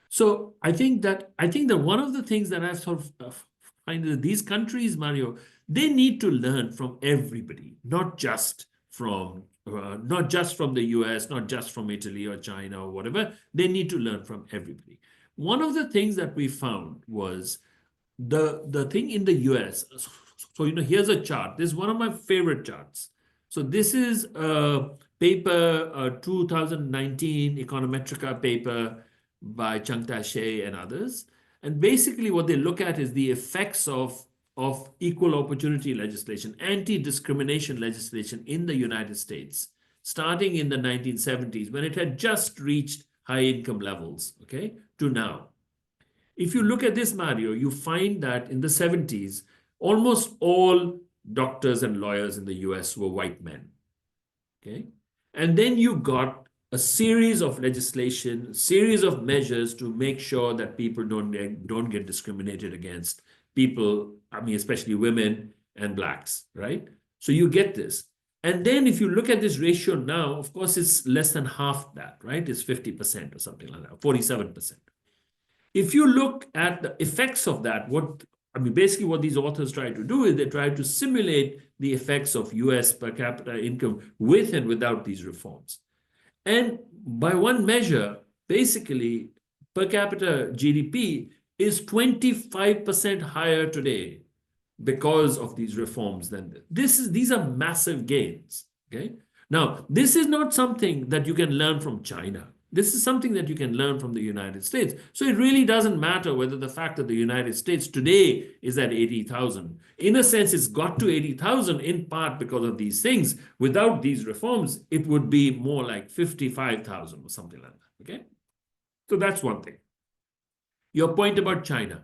So I think that one of the things that I've sort of find that these countries, Mario, they need to learn from everybody, not just from the US, not just from Italy or China or whatever. They need to learn from everybody. One of the things that we found was the thing in the US. So you know, here's a chart. This is one of my favorite charts. So this is a paper, a 2019 Econometrica paper by Chung Ta-Shea and others. And basically what they look at is the effects of equal opportunity legislation, anti-discrimination legislation in the United States, starting in the 1970s when it had just reached high income levels, okay, to now. If you look at this, Mario, you find that in the 70s, almost all doctors and lawyers in the US were white men, okay? And then you got a series of legislation, series of measures to make sure that people don't get discriminated against. People, I mean, especially women and blacks, right? So you get this. And then if you look at this ratio now, of course, it's less than half that, right? It's 50% or something like that, 47%. If you look at the effects of that, basically what these authors try to do is they try to simulate the effects of US per capita income with and without these reforms. And by one measure, basically, per capita GDP is 25% higher today because of these reforms than this. These are massive gains, okay? Now, this is not something that you can learn from China. This is something that you can learn from the United States. So it really doesn't matter whether the fact that the United States today is at 80,000. In a sense, it's got to 80,000 in part because of these things. Without these reforms, it would be more like 55,000 or something like that, okay? So that's one thing. Your point about China,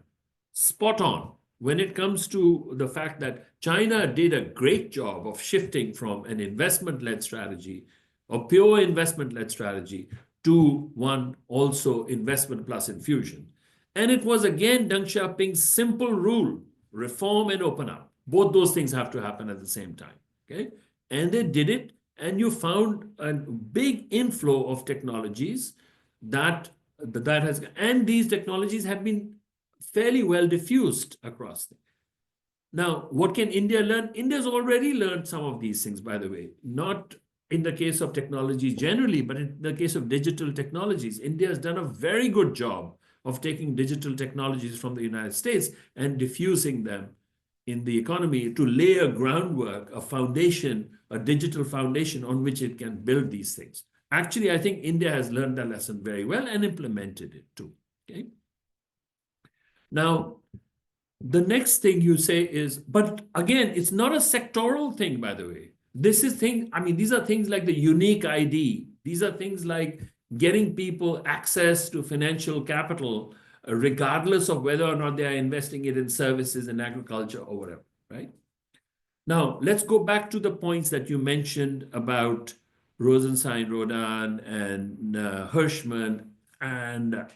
spot on. When it comes to the fact that China did a great job of shifting from an investment-led strategy, a pure investment-led strategy, to one also investment plus infusion. And it was again Deng Xiaoping's simple rule, reform and open up. Both those things have to happen at the same time, okay? And they did it, and you found a big inflow of technologies and these technologies have been fairly well diffused across them. Now, what can India learn? India's already learned some of these things, by the way, not in the case of technologies generally, but in the case of digital technologies. India has done a very good job of taking digital technologies from the United States and diffusing them in the economy to lay a groundwork, a foundation, a digital foundation on which it can build these things. Actually, I think India has learned that lesson very well and implemented it too, okay? Now, the next thing you say is, but again, it's not a sectoral thing, by the way. These are things like the unique ID. These are things like getting people access to financial capital, regardless of whether or not they are investing it in services and agriculture or whatever, right? Now, let's go back to the points that you mentioned about Rosenstein, Rodan, and Hirschman, and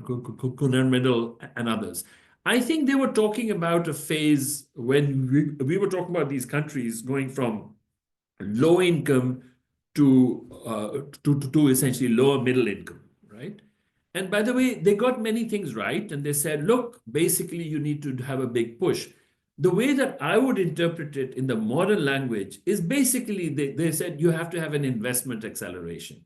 Kuhn-Middle and others. I think they were talking about a phase when we were talking about these countries going from low income to essentially lower middle income, right? And by the way, they got many things right. And they said, look, basically, you need to have a big push. The way that I would interpret it in the modern language is basically they said you have to have an investment acceleration.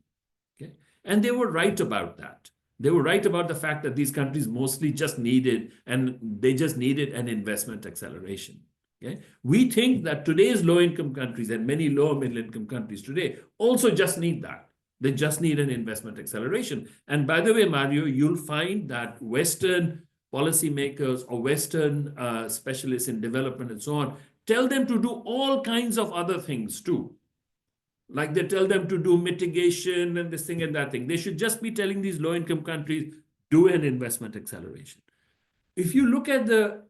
Okay? And they were right about that. They were right about the fact that these countries mostly just needed, and they just needed an investment acceleration. Okay? We think that today's low-income countries and many lower middle-income countries today also just need that. They just need an investment acceleration. And by the way, Mario, you'll find that Western policymakers or Western specialists in development and so on tell them to do all kinds of other things too. Like they tell them to do mitigation and this thing and that thing. They should just be telling these low-income countries, do an investment acceleration. If you look at the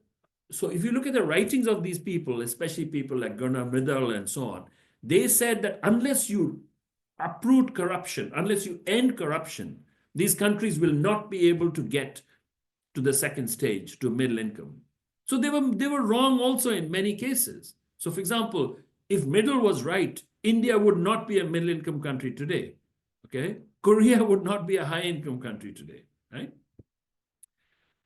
writings of these people, especially people like Gunnar Myrdal and so on, they said that unless you uproot corruption, unless you end corruption, these countries will not be able to get to the second stage, to middle income. So they were wrong also in many cases. So for example, if Middle was right, India would not be a middle income country today. Okay? Korea would not be a high income country today, right?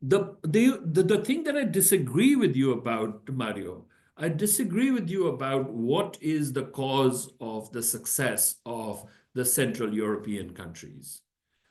The thing that I disagree with you about, Mario, I disagree with you about what is the cause of the success of the Central European countries.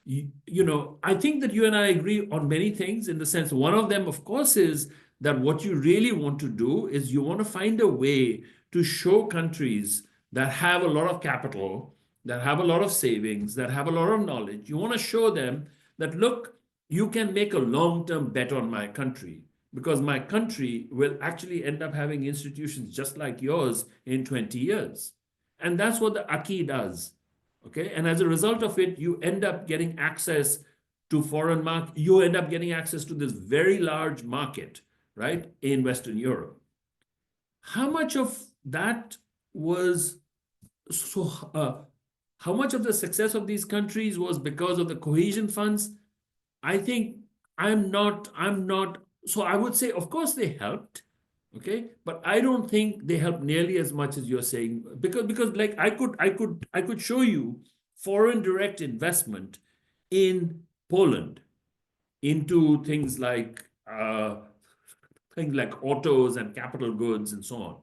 I think that you and I agree on many things, in the sense one of them, of course, is that what you really want to do is you want to find a way to show countries that have a lot of capital, that have a lot of savings, that have a lot of knowledge. You want to show them that, look, you can make a long-term bet on my country, because my country will actually end up having institutions just like yours in 20 years. And that's what the acquis does. Okay. And as a result of it, you end up getting access to foreign market. You end up getting access to this very large market, right, in Western Europe. How much of that was how much of the success of these countries was because of the cohesion funds? I think I'm not. So I would say, of course, they helped. Okay, but I don't think they help nearly as much as you're saying, because like I could show you foreign direct investment in Poland into things like autos and capital goods and so on.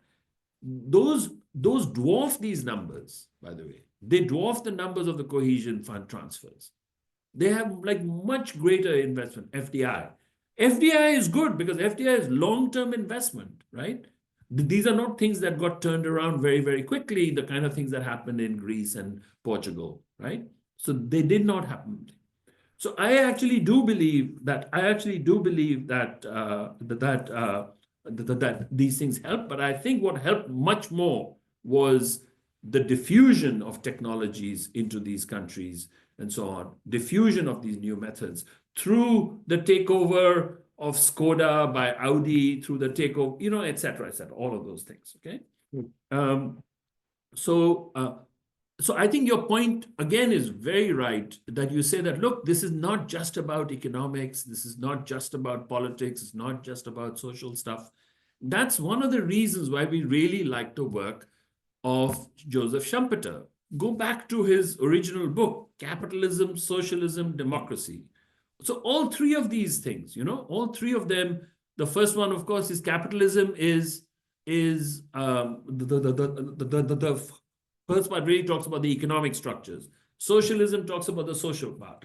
Those dwarf these numbers, by the way. They dwarf the numbers of the cohesion fund transfers. They have like much greater investment, FDI. FDI is good because FDI is long-term investment, right? These are not things that got turned around very, very quickly, the kind of things that happened in Greece and Portugal, right? So they did not happen. So I actually do believe that that these things help, but I think what helped much more was the diffusion of technologies into these countries and so on, diffusion of these new methods through the takeover of Skoda by Audi, through the takeover, et cetera, all of those things, okay? So I think your point, again, is very right, that you say that, look, this is not just about economics, this is not just about politics, it's not just about social stuff. That's one of the reasons why we really like the work of Joseph Schumpeter. Go back to his original book, Capitalism, Socialism, Democracy. So all three of these things, all three of them, the first one, of course, is capitalism is the first part really talks about the economic structures. Socialism talks about the social part.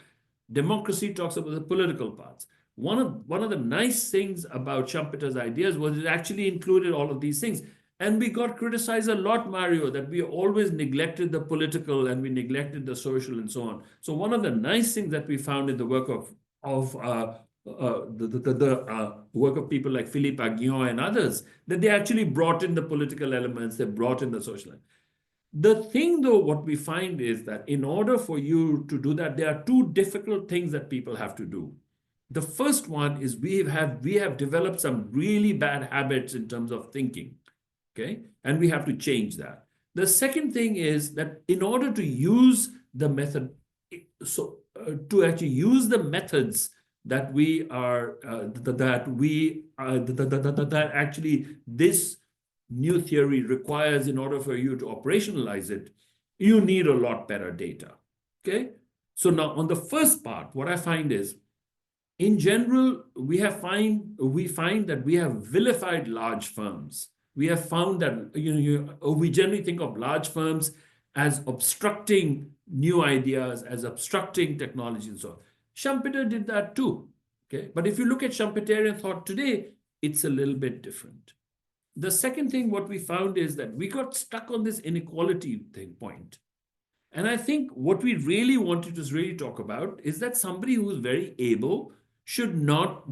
Democracy talks about the political parts. One of the nice things about Schumpeter's ideas was it actually included all of these things. And we got criticized a lot, Mario, that we always neglected the political and we neglected the social and so on. So one of the nice things that we found in the work of the work of people like Philippe Aghion and others, that they actually brought in the political elements, they brought in the social elements. The thing, though, what we find is that in order for you to do that, there are two difficult things that people have to do. The first one is we have developed some really bad habits in terms of thinking, okay? And we have to change that. The second thing is that in order to use the method, to actually use the methods that we are, that actually this new theory requires in order for you to operationalize it, you need a lot better data. Okay? So now on the first part, what I find is, in general, we find that we have vilified large firms. We have found that we generally think of large firms as obstructing new ideas, as obstructing technology and so on. Schumpeter did that too. Okay, but if you look at Schumpeterian thought today, it's a little bit different. The second thing, what we found is that we got stuck on this inequality point. And I think what we really wanted to really talk about is that somebody who is very able should not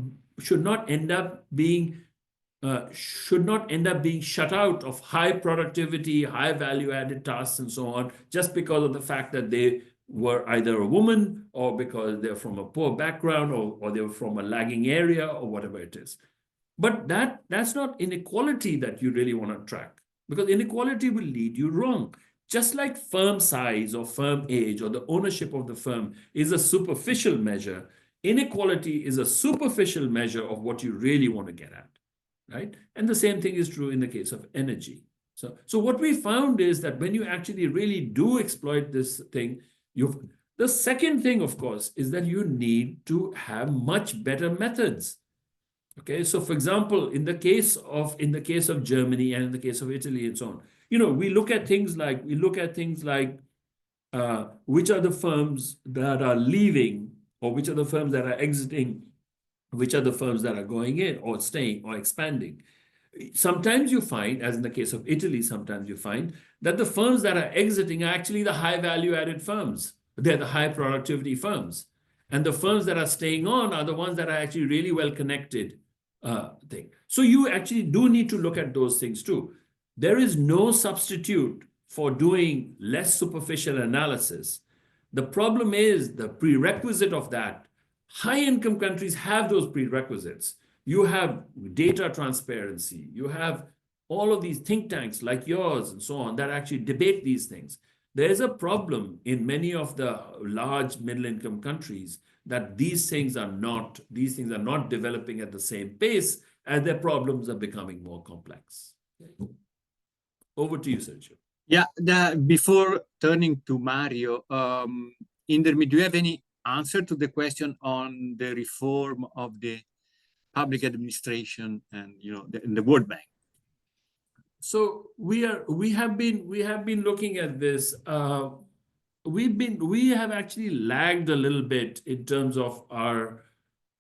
end up being shut out of high productivity, high value added tasks and so on, just because of the fact that they were either a woman or because they're from a poor background or they were from a lagging area or whatever it is. But that's not inequality that you really want to track, because inequality will lead you wrong. Just like firm size or firm age or the ownership of the firm is a superficial measure, inequality is a superficial measure of what you really want to get at, right? And the same thing is true in the case of energy. So what we found is that when you actually really do exploit this thing, the second thing, of course, is that you need to have much better methods. Okay, so for example, in the case of Germany and in the case of Italy and so on, we look at things like which are the firms that are leaving, or which are the firms that are exiting, which are the firms that are going in or staying or expanding. Sometimes you find, as in the case of Italy, sometimes you find that the firms that are exiting are actually the high value added firms. They're the high productivity firms. And the firms that are staying on are the ones that are actually really well connected thing. So you actually do need to look at those things too. There is no substitute for doing less superficial analysis. The problem is the prerequisite of that. High income countries have those prerequisites. You have data transparency. You have all of these think tanks like yours and so on that actually debate these things. There is a problem in many of the large middle income countries that these things are not developing at the same pace, and their problems are becoming more complex. Over to you, Sergio. Yeah, before turning to Mario, Indermi, do you have any answer to the question on the reform of the public administration and the World Bank? So we have been looking at this. We have actually lagged a little bit in terms of our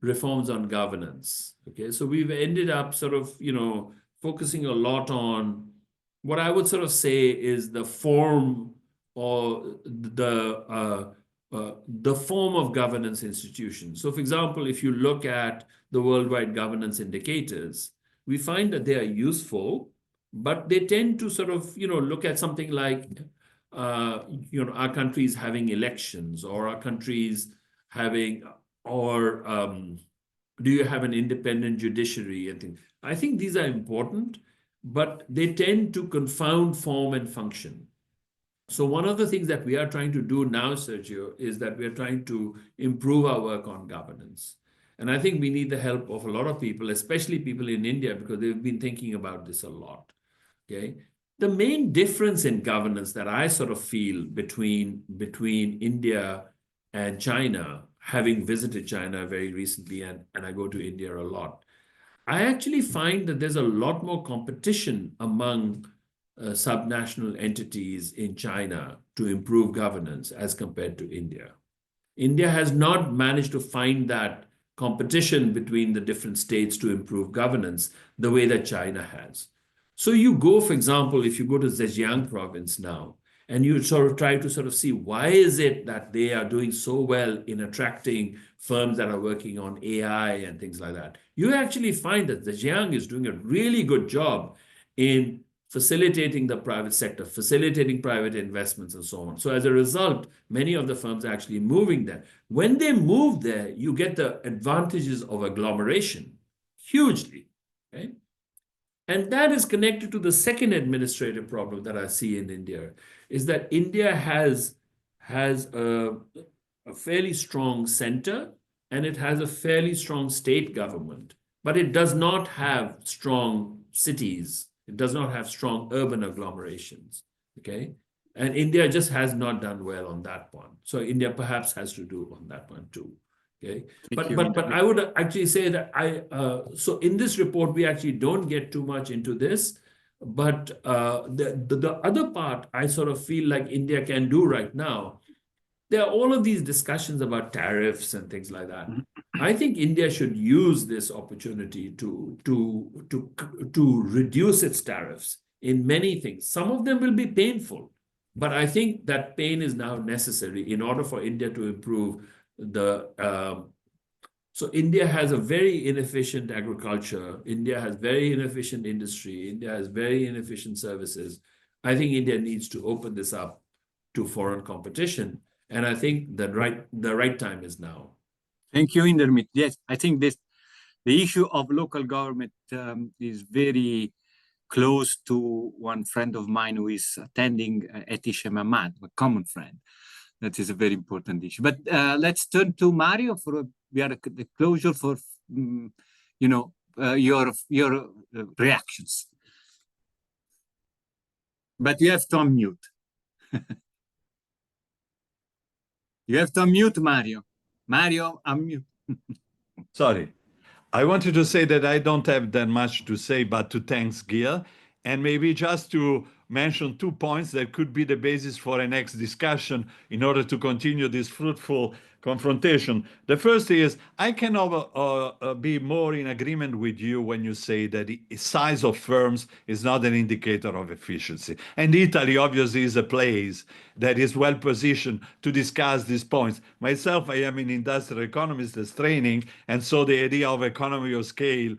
reforms on governance. Okay, so we've ended up sort of focusing a lot on what I would sort of say is the form or the form of governance institutions. So, for example, if you look at the worldwide governance indicators, we find that they are useful, but they tend to sort of look at something like our countries having elections, or our countries having, or do you have an independent judiciary and things. I think these are important, but they tend to confound form and function. So one of the things that we are trying to do now, Sergio, is that we are trying to improve our work on governance. And I think we need the help of a lot of people, especially people in India, because they've been thinking about this a lot. Okay. The main difference in governance that I sort of feel between India and China, having visited China very recently, and I go to India a lot, I actually find that there's a lot more competition among subnational entities in China to improve governance as compared to India. India has not managed to find that competition between the different states to improve governance the way that China has. So you go, for example, if you go to Zhejiang province now, and you sort of try to sort of see why is it that they are doing so well in attracting firms that are working on AI and things like that, you actually find that Zhejiang is doing a really good job in facilitating the private sector, facilitating private investments and so on. So as a result, many of the firms are actually moving there. When they move there, you get the advantages of agglomeration hugely, okay? And that is connected to the second administrative problem that I see in India, is that India has a fairly strong center and it has a fairly strong state government, but it does not have strong cities It does not have strong urban agglomerations, okay? And India just has not done well on that one. So India perhaps has to do on that one too, okay? But I would actually say that so in this report, we actually don't get too much into this, but the other part I sort of feel like India can do right now, there are all of these discussions about tariffs and things like that. I think India should use this opportunity to reduce its tariffs in many things. Some of them will be painful, but I think that pain is now necessary in order for India to improve the. So India has a very inefficient agriculture. India has very inefficient industry. India has very inefficient services. I think India needs to open this up to foreign competition. And I think the right time is now. Thank you, Indermit. Yes, I think the issue of local government is very close to one friend of mine who is attending at Ishem Ahmad, a common friend. That is a very important issue. But let's turn to Mario for the closure for your reactions. But you have to unmute. You have to unmute, Mario. Mario, unmute. Sorry. I wanted to say that I don't have that much to say, but to thanks Gil, and maybe just to mention 2 points that could be the basis for a next discussion in order to continue this fruitful confrontation. The first is, I cannot be more in agreement with you when you say that the size of firms is not an indicator of efficiency. And Italy obviously is a place that is well positioned to discuss these points. Myself, I am an industrial economist as training, and so the idea of economy of scale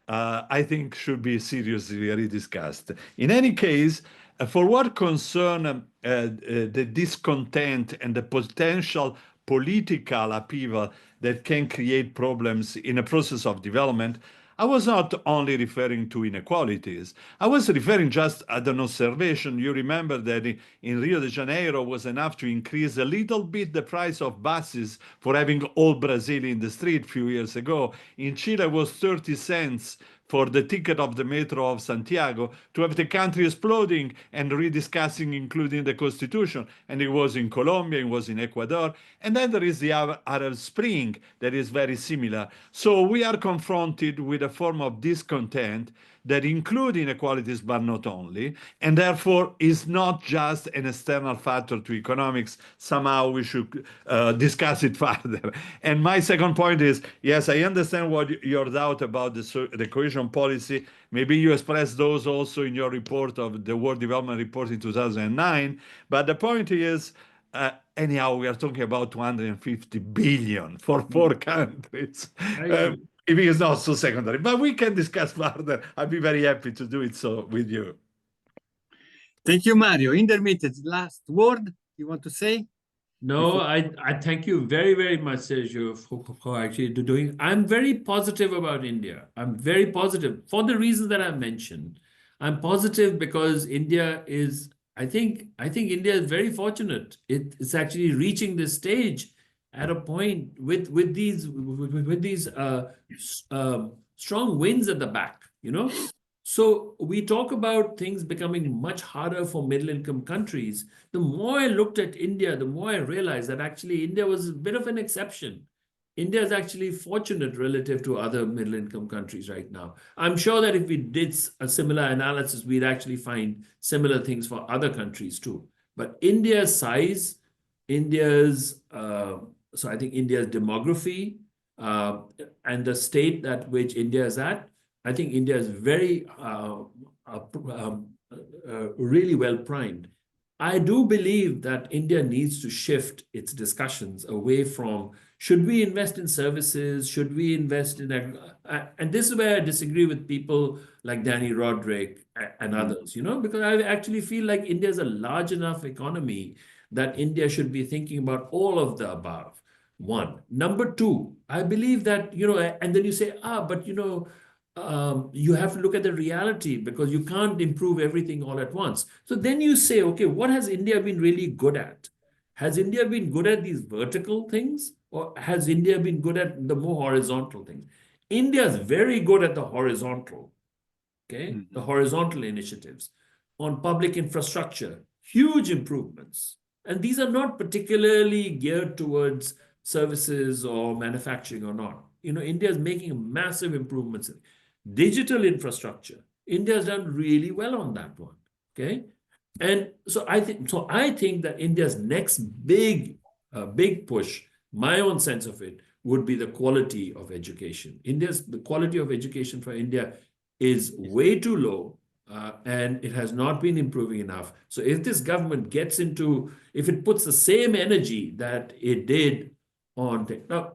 I think should be seriously rediscussed. In any case, for what concern the discontent and the potential political upheaval that can create problems in a process of development, I was not only referring to inequalities. I was referring just at an observation. You remember that in Rio de Janeiro was enough to increase a little bit the price of buses for having all Brazil in the street a few years ago. In Chile was 30 cents for the ticket of the metro of Santiago, to have the country exploding and rediscussing, including the constitution. And it was in Colombia, it was in Ecuador. And then there is the Arab Spring that is very similar. So we are confronted with a form of discontent that include inequalities, but not only, and therefore is not just an external factor to economics. Somehow we should discuss it further. And my second point is, yes, I understand what your doubt about the cohesion policy. Maybe you expressed those also in your report of the World Development Report in 2009. But the point is, anyhow, we are talking about 250 billion for 4 countries. If it is not so secondary, but we can discuss further. I'd be very happy to do it so with you. Thank you, Mario. Intermittent, last word you want to say? No, I thank you very, very much, Sergio, for actually doing. I'm very positive about India. I'm very positive for the reasons that I mentioned. I'm positive because India is, I think India is very fortunate. It's actually reaching this stage at a point with these strong winds at the back, So we talk about things becoming much harder for middle-income countries. The more I looked at India, the more I realized that actually India was a bit of an exception. India is actually fortunate relative to other middle-income countries right now. I'm sure that if we did a similar analysis, we'd actually find similar things for other countries too. But India's size, so I think India's demography and the state that which India is at, I think India is very, really well primed. I do believe that India needs to shift its discussions away from, should we invest in services? Should we invest in, and this is where I disagree with people like Danny Roderick and others, because I actually feel like India is a large enough economy that India should be thinking about all of the above. One. Number two, I believe that, and then you say, but you have to look at the reality because you can't improve everything all at once. So then you say, okay, what has India been really good at? Has India been good at these vertical things, or has India been good at the more horizontal things? India is very good at the horizontal. okay? The horizontal initiatives. On public infrastructure, huge improvements. And these are not particularly geared towards services or manufacturing or not. India is making massive improvements in digital infrastructure. India has done really well on that one, okay? And so I think that India's next big push, my own sense of it, would be the quality of education. The quality of education for India is way too low, and it has not been improving enough. So if this government if it puts the same energy that it did on now,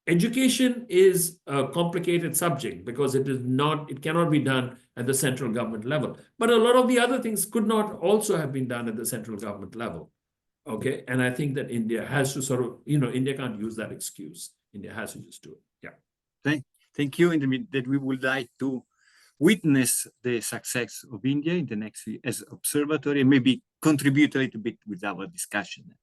education is a complicated subject because it cannot be done at the central government level. But a lot of the other things could not also have been done at the central government level. Okay. And I think that India has to India can't use that excuse. India has to just do it. Yeah. Thank you. That we would like to witness the success of India in the next few as observatory and maybe contribute a little bit with our discussion.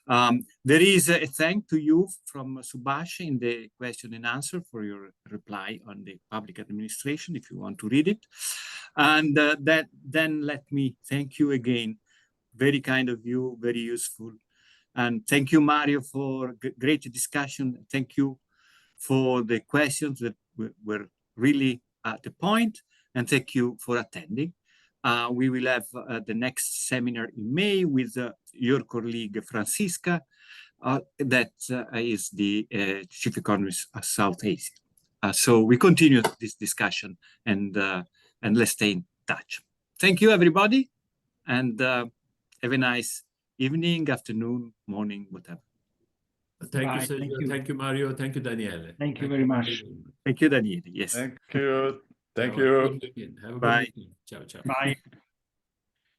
There is a thank to you from Subhash in the question and answer for your reply on the public administration, if you want to read it. And then let me thank you again. Very kind of you, very useful. And thank you, Mario, for great discussion. Thank you for the questions that were really at the point. And thank you for attending. We will have the next seminar in May with your colleague Francisca, that is the chief economist of South Asia. So we continue this discussion and let's stay in touch. Thank you, everybody, and have a nice evening, afternoon, morning, whatever. Thank Bye. you, Sergio. Thank you. Thank you, Mario. Thank you, Daniele. Thank you very much. Thank you, Daniele. Yes. Thank you. Thank Have a you. good weekend. Have a good Bye. weekend. Ciao, ciao. Bye.